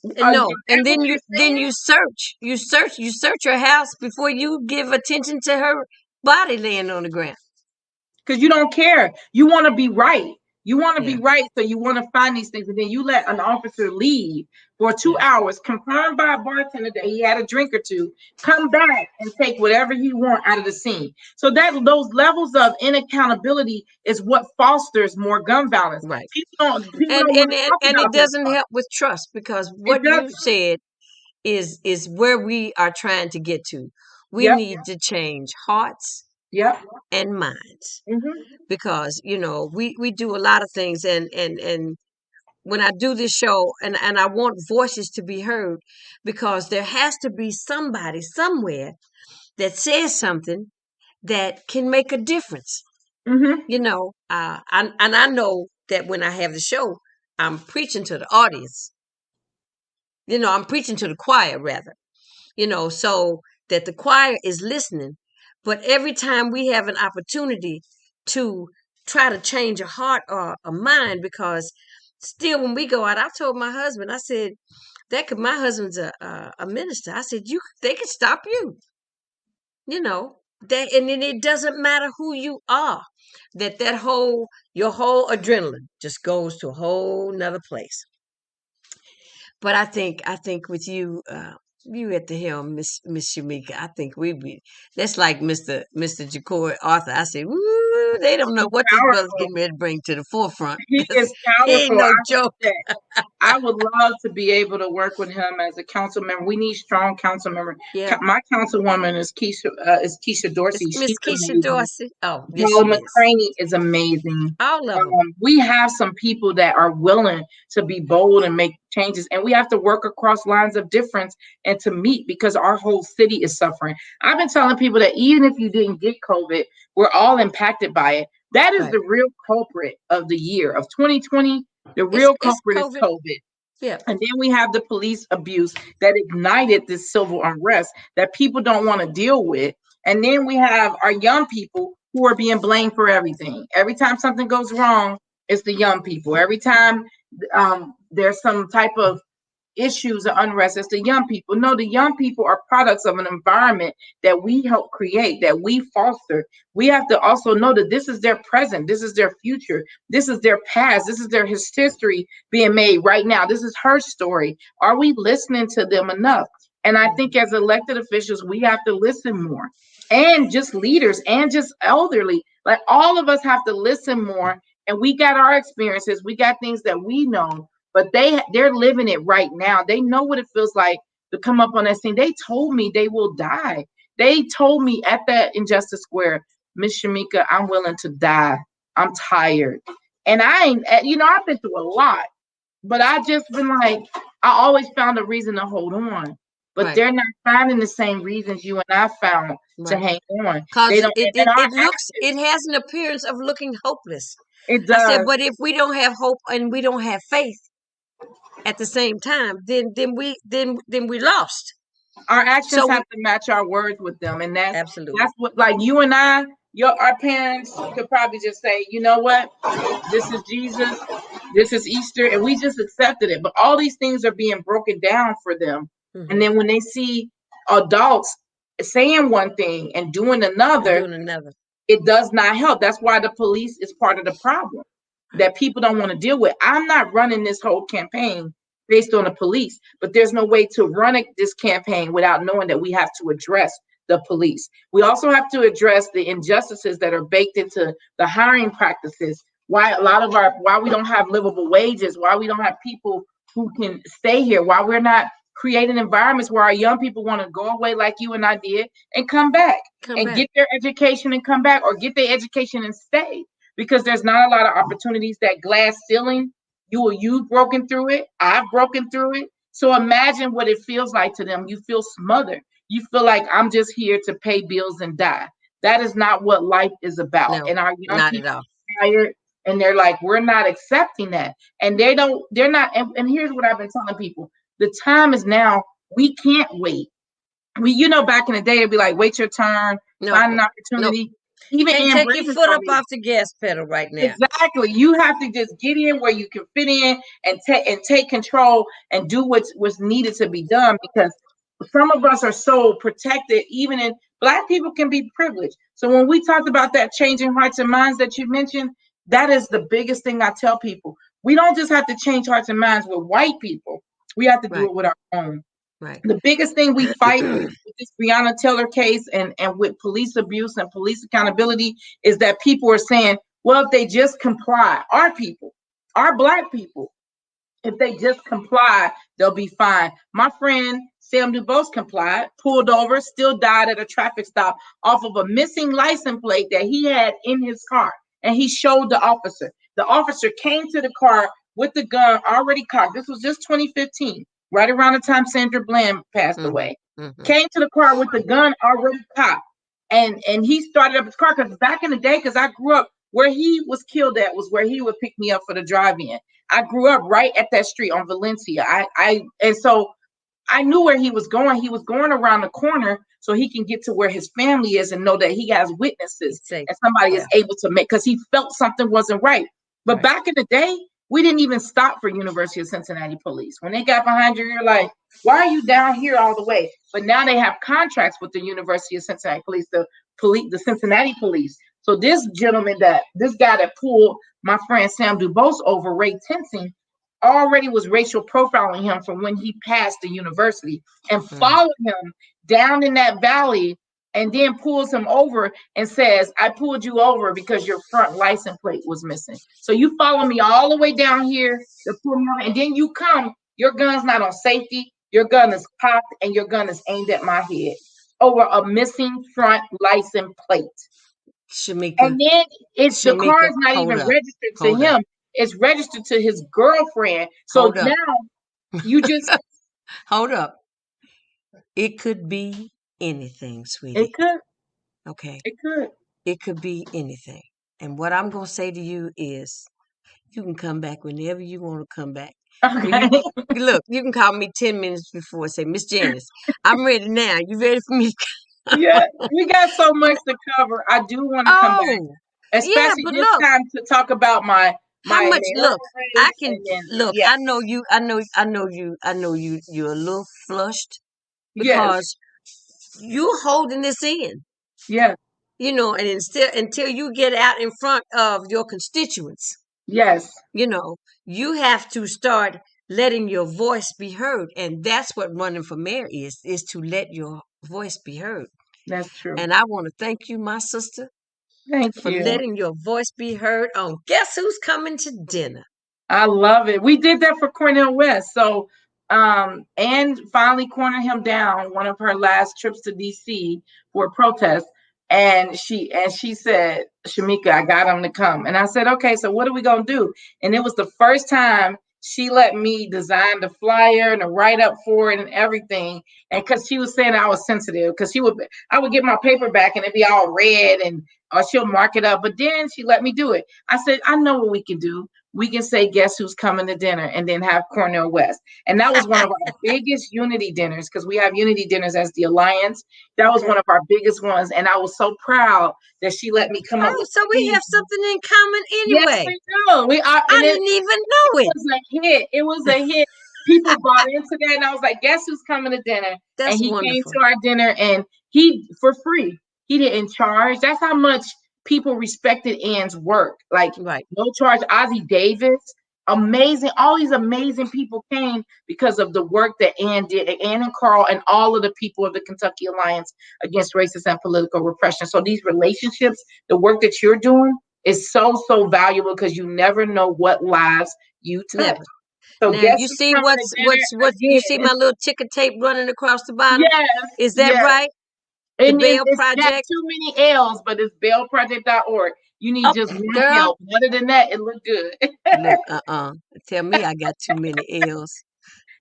And Is no. that And what then you're then saying? you search your house before you give attention to her body laying on the ground. Because you don't care. You want to be right. You want to be Yeah. right, so you want to find these things, and then you let an officer leave for two Yeah. hours, confirmed by a bartender that he had a drink or two, come back and take whatever he want out of the scene. So that those levels of inaccountability is what fosters more gun violence. Right. People And don't want and to and, talk and it about that doesn't stuff. help with trust because It what you doesn't. said is where we are trying to get to. We Yep. need to change hearts Yep. and minds Hmm. because we do a lot of things and when I do this show and I want voices to be heard because there has to be somebody somewhere that says something that can make a difference. Hmm. And I know that when I have the show, I'm preaching to the audience. I'm preaching to the choir rather. So that the choir is listening. But every time we have an opportunity to try to change a heart or a mind, because still when we go out, I told my husband, I said, my husband's a minister. I said, they could stop you, and then it doesn't matter who you are, your whole adrenaline just goes to a whole nother place. But I think with you at the helm, Miss Shameka, I think we be that's like Mr. Jacori Arthur. I say, woo, they don't know He's what this brother's powerful. getting ready to bring to the forefront. He is He ain't powerful. no joke. I would love to be able to work with him as a council member. We need strong council member. Yeah. My councilwoman is Keisha It's Dorsey. Miss She's Keisha amazing. Dorsey. Oh, yes, Joe she is. McCraney is amazing. All of them. We have some people that are willing to be bold and make changes, and we have to work across lines of difference and to meet because our whole city is suffering. I've been telling people that even if you didn't get COVID, we're all impacted by it. That is Right. the real culprit of the year of 2020. The It's real it's culprit is COVID. COVID. Yeah. And then we have the police abuse that ignited this civil unrest that people don't want to deal with. And then we have our young people who are being blamed for everything. Every time something goes wrong, it's the young people. Every time there's some type of issues or unrest, it's the young people. No, the young people are products of an environment that we help create, that we foster. We have to also know that this is their present, this is their future, this is their past, this is their history being made right now. This is her story. Are we listening to them enough? And I think as elected officials, we have to listen more. And just leaders and just elderly, like all of us have to listen more. And we got our experiences, we got things that we know, but they're living it right now. They know what it feels like to come up on that scene. They told me they will die. They told me at that Injustice Square, Miss Shameka, I'm willing to die. I'm tired. And I ain't, I've been through a lot, but I just been like, I always found a reason to hold on. But Right. they're not finding the same reasons you and I found to Right. hang on. They Cause don't, it and our looks, actions, it has an appearance of looking hopeless. it I said, does. but if we don't have hope and we don't have faith at the same time, then we lost. Our actions So have to match our words with them, and that's absolutely. what, like you and I, our parents could probably just say, you know what, this is Jesus, this is Easter, and we just accepted it. But all these things are being broken down for them, and Hmm. then when they see adults saying one thing and doing And another, doing another. it does not help. That's why the police is part of the problem Right. that people don't want to deal with. I'm not running this whole campaign based on the police. But there's no way to run this campaign without knowing that we have to address the police. We also have to address the injustices that are baked into the hiring practices. Why we don't have livable wages, why we don't have people who can stay here, why we're not creating environments where our young people want to go away like you and I did and come back Come and back. get their education and come back, or get their education and stay, because there's not a lot of opportunities. That glass ceiling, you've broken through it, I've broken through it. So imagine what it feels like to them. You feel smothered. You feel like I'm just here to pay bills and die. That is not what life is about. No, And our young not at people all. are tired, and they're like, we're not accepting that. And they're not, and here's what I've been telling people. The time is now. We can't wait. Back in the day, it'd be like, wait your turn, No, find an no. opportunity. Even Can't in take your foot up brainstorming, off the gas pedal right now. exactly. You have to just get in where you can fit in and take control and do what's needed to be done, because some of us are so protected. Even in Black people can be privileged. So when we talked about that changing hearts and minds that you mentioned, that is the biggest thing I tell people. We don't just have to change hearts and minds with white people. We have to do Right, it with our own. right. The biggest thing we fight with this Breonna Taylor case and with police abuse and police accountability is that people are saying, well, if they just comply, our people, our Black people, if they just comply, they'll be fine. My friend Sam DuBose complied, pulled over, still died at a traffic stop off of a missing license plate that he had in his car. And he showed the officer. The officer came to the car with the gun already cocked. This was just 2015, right around the time Sandra Bland passed Mm-hmm, away. mm-hmm. Came to the car with the gun already cocked. And he started up his car, because back in the day, because I grew up where he was killed at was where he would pick me up for the drive-in. I grew up right at that street on Valencia. And so I knew where he was going. He was going around the corner so he can get to where his family is and know that he has witnesses It's safe. and somebody Yeah, is able to make, because he felt something wasn't right. But right. back in the day, we didn't even stop for University of Cincinnati police. When they got behind you, you're like, why are you down here all the way? But now they have contracts with the University of Cincinnati police, the Cincinnati police. So this guy that pulled my friend Sam DuBose over, Ray Tensing, already was racial profiling him from when he passed the university, and Mm. followed him down in that valley, and then pulls him over and says, I pulled you over because your front license plate was missing. So you follow me all the way down here to pull me over, and then you come, your gun's not on safety, your gun is cocked, and your gun is aimed at my head over a missing front license plate. Shameka, And then the car Shameka, is not hold even up, registered to hold up, him. It's registered to his girlfriend. So hold up, now you just hold up. It could be anything, it sweetie. could Okay, it could. it could be anything. And what I'm gonna say to you is, you can come back whenever you want to come back. When Okay. you look, you can call me 10 minutes before and say, Miss Janice, I'm ready now. You ready for me? Yeah, we got so much to cover. I do want to come back, Oh, yeah, especially but this look, time, to talk about how my much look, marital I race, can and then look, yeah, I know you're a little flushed yes, because you're holding this in, yes, and until you get out in front of your constituents, yes, you know, you have to start letting your voice be heard. And that's what running for mayor is to let your voice be heard. that's true. And I want to thank you, my sister, Thank for you. letting your voice be heard on Guess Who's Coming to Dinner. I love it. We did that for Cornel West. So, and finally cornered him down one of her last trips to DC for a protest. And she said, Shameka, I got him to come. And I said, okay, so what are we gonna do? And it was the first time she let me design the flyer and the write up for it and everything. And because she was saying I was sensitive, because I would get my paper back and it'd be all red, and or she'll mark it up. But then she let me do it. I said, I know what we can do. We can say, guess who's coming to dinner, and then have Cornel West. And that was one of our biggest unity dinners, because we have unity dinners as the Alliance. That was Okay. one of our biggest ones. And I was so proud that she let me come up Oh, with so we things. have something in common Yes, anyway. we do. We are, I and didn't even know it. was a hit. It was a hit. People bought into that, and I was like, "Guess who's coming to dinner?" And That's he came wonderful. to our dinner, and he for free. He didn't charge. That's how much people respected Ann's work. Like Right. no charge. Ozzie Davis, amazing. All these amazing people came because of the work that Ann did, Ann and Carl, and all of the people of the Kentucky Alliance Against Racist and Political Repression. So these relationships, the work that you're doing, is so valuable because you never know what lives you touch. Never. So Now guess you who's see coming to what's you see dinner my again? little ticker tape running across the bottom? Yes, Is that yes. right? The And Bail it's got Project. too many L's, but it's bailproject.org. You need Oh, just one girl, L. Other than that, it looked good. look, tell me I got too many L's.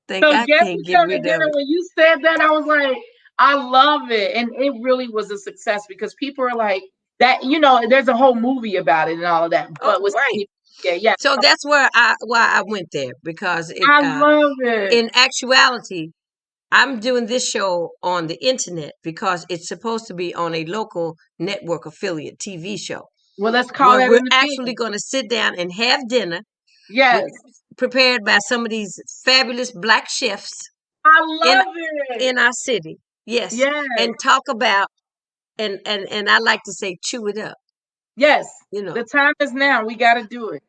Think So I guess can't who's get coming to rid of dinner? it. When you said that, I was like, I love it. And it really was a success because people are like, that, there's a whole movie about it and all of that. Oh, But with right. yeah. So that's why I went there, because I love it. in actuality, I'm doing this show on the internet because it's supposed to be on a local network affiliate TV show Well, let's call where that we're in the actually pen. going to sit down and have dinner with Yes. prepared by some of these fabulous black chefs I in love it. our city. Yes, Yes. and talk about and I like to say chew it up, Yes. you know. The time is now. We got to do it.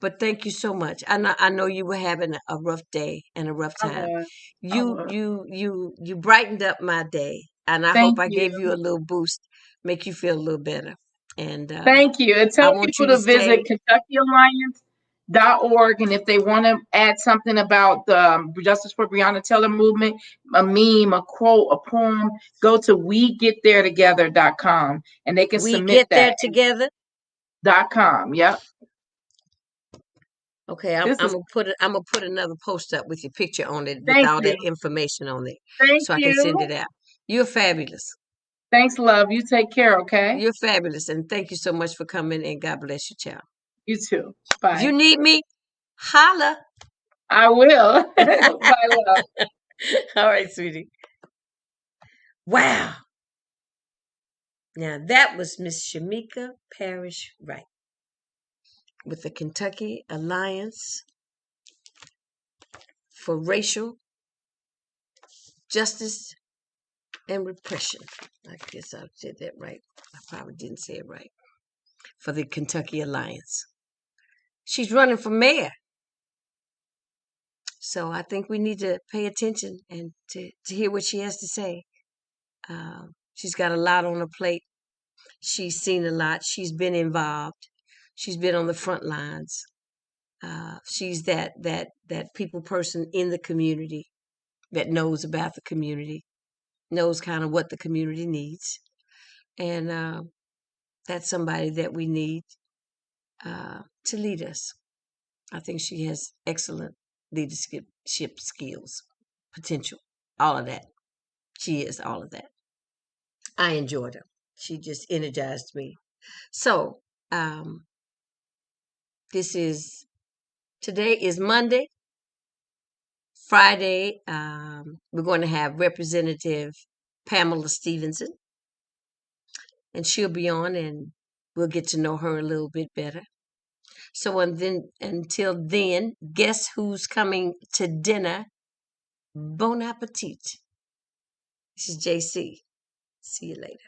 But thank you so much. I know you were having a rough day and a rough I time. was. I You was. you you you brightened up my day, and I hope Thank I you. gave you a little boost, make you feel a little better. And Thank you. And I tell want people you to to visit stay. KentuckyAlliance.org. And if they want to add something about the Justice for Breonna Taylor movement, a meme, a quote, a poem, go to WeGetThereTogether.com and they can We submit get there that. together. .com. Yep. Okay, This is I'm gonna put another post up with your picture on it with thank all you. that information on it, Thank so I can send you. it out. You're fabulous. Thanks, love. You take care, okay? You're fabulous, and thank you so much for coming. And God bless you, child. You too. If you Bye. need me, holla. I will. Bye, love. All right, sweetie. Wow. Now that was Miss Shameka Parrish Wright with the Kentucky Alliance for Racial Justice and Repression. I guess I said that right. I probably didn't say it right. For the Kentucky Alliance. She's running for mayor. So I think we need to pay attention and to hear what she has to say. She's got a lot on her plate. She's seen a lot. She's been involved. She's been on the front lines. She's that people person in the community that knows about the community, knows kind of what the community needs, and that's somebody that we need to lead us. I think she has excellent leadership skills, potential, all of that. She is all of that. I enjoyed her. She just energized me. So, this is today is Monday. Friday, we're going to have Representative Pamela Stevenson, and she'll be on, and we'll get to know her a little bit better. So, until then, guess who's coming to dinner? Bon appetit. This is JC. See you later.